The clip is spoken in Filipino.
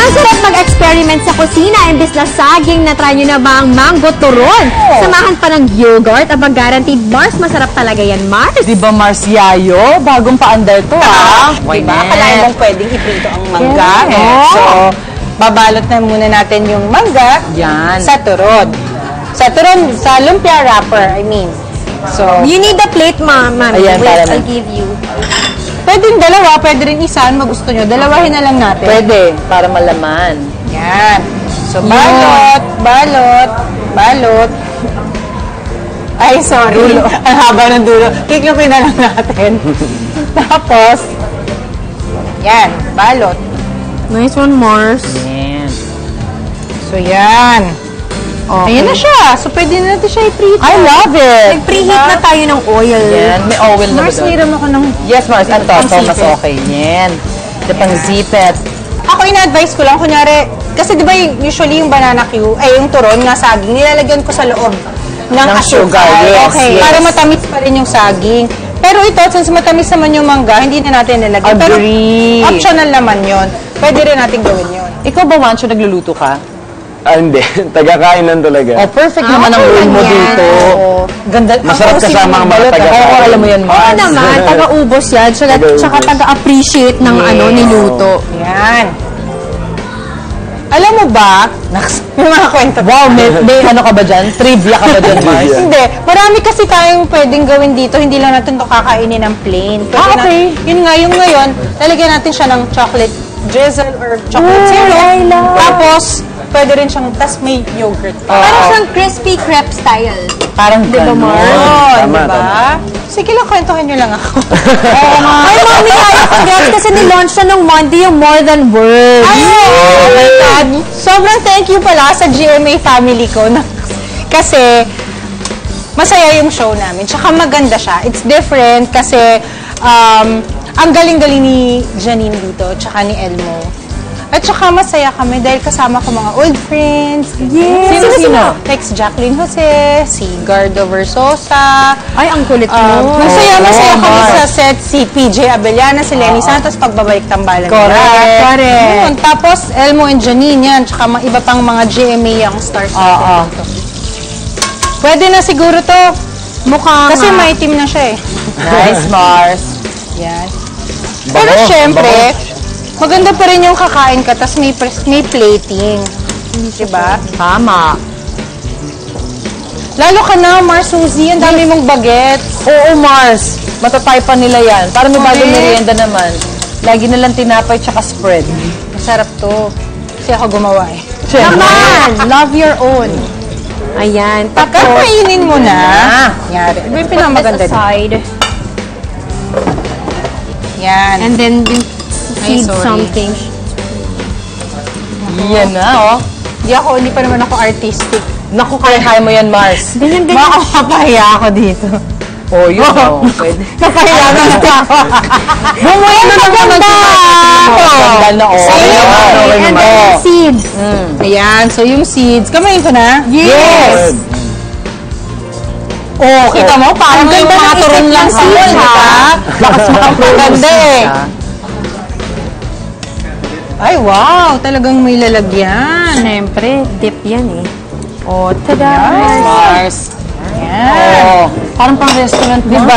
Masarap mag-experiment sa kusina imbis na saging. Na-try nyo na ba ang mango turon? Samahan pa ng yogurt. Aba, guaranteed Mars, masarap talaga yan, Mars. Di ba, Mars Yayo? Bagong paandar to, ha? Diba? Akalain mong pwedeng iprito ang mangga. Yes. So, babalot na muna natin yung mangga sa turon. Sa turon, sa lumpia wrapper, I mean. So, You need a plate, Mami. Ayan, Wait, para I'll give you. pwedeng dalawa, pwede rin isa. Ano gusto nyo? Dalawahin na lang natin. Pwede, para malaman. Yan. So, balot, balot, balot. Ay, sorry. Dulo. Ang haba ng dulo. Kiklopin na lang natin. Tapos, yan, balot. Nice one, Mars. Yan. So, yan. Okay. Ayan na siya. So, pwede na natin siya i-preheat. I love it! Nag-preheat na tayo ng oil. Yan, may oil na ba Mars, doon? hiram ako ng... Yes, Mars. Ito, mas Pang-sipit. okay. Yan. Ito pang zipet. Ako, ina-advise ko lang, kunyari, kasi di ba usually yung banana Q, ay yung turon nga saging, nilalagyan ko sa loob ng sugar. Yes, okay. yes. Para matamis pa rin yung saging. Pero ito, since matamis naman yung mangga, hindi na natin nilagyan. Agree. Pero optional naman yun. Pwede rin natin gawin yun. Ikaw ba, Wancho, nagluluto ka? Hindi. Taga-kainan talaga. Oh, perfect naman ang role mo yan. dito. Ganda. Masarap kasama ang mga taga-kain. Oo, alam mo yan, Oo Mars. naman, taga-ubos yan. Tsaka taga-appreciate ng niluto. Yan. Alam mo ba, may mga kwento. Wow, may ano ka ba dyan? Trivia ka ba dyan, Mars? Trivia. Hindi. Marami kasi tayong pwedeng gawin dito. Hindi lang natin ito kakainin ng plain. Pwede okay. Yun nga, yung ngayon, lalagyan natin siya ng chocolate drizzle or chocolate syrup. I love. Tapos, pwede rin siyang, tas may yogurt. Parang siyang crispy crepe style. Parang Diba, gano'n. Mars? Tama, diba? Sige lang, kwentuhan nyo lang ako. Ay, Mami, congrats kasi nilaunch na nung Monday yung More Than Words. Ay, oh my God. Sobrang thank you pala sa GMA family ko. Kasi, masaya yung show namin. Tsaka maganda siya. It's different kasi ang galing-galing ni Janine dito, tsaka ni Elmo. At tsaka masaya kami dahil kasama ko mga old friends. Yes. Sino? Like si Jacqueline Jose, si Gardo Versosa. Ay, ang kulit mo. Masaya kami Mars. sa set. Si PJ Abellana, si Lenny Santos, pagbabalik tambalan Correct. Correct. Yun. Tapos, Elmo and Janine yan, tsaka mga iba pang mga GMA young stars natin dito. Pwede na siguro to. Mukhang Kasi may team na siya eh. Nice, Mars. Yan. Pero syempre, maganda pa rin yung kakain ka, tas may plating. Diba? Tama. Lalo ka na, Mars Suzy, ang dami mong bagets. Oo, Mars. Matatay pa nila yan. Para may bagong Correct. merienda naman. Lagi na lang tinapay tsaka spread. Masarap to. Kasi ako gumawa eh. naman. Love your own. Ayan. Tapos, Kakainin mo na. Yari. Ito yung pinakamaganda put this dito. aside. Yan. And then, seed sorry. something. Yan na, oh. Hindi pa naman ako artistic. Naku, kaya mo yan, Mars. Ganyan, ganyan. Makakapahiya ako dito. Oh, yun, oh. Pwede. Napahiya na ako. Bumuhay na naman ang Ganda na, oh. See? Okay And naman. then, seeds. Ayan, so yung seeds. Kamayin ko na. Yes. Oh, kita mo, parang Ang yung ganda mga ng turon isip lang ng sa seeds, di ba? ha? Lakas makapaganda eh. Ay, wow, talagang may lalagyan. Siyempre, dip yan eh. Oh, tada! Yes. Mars. Yan. Oh. Parang pang restaurant, Diba?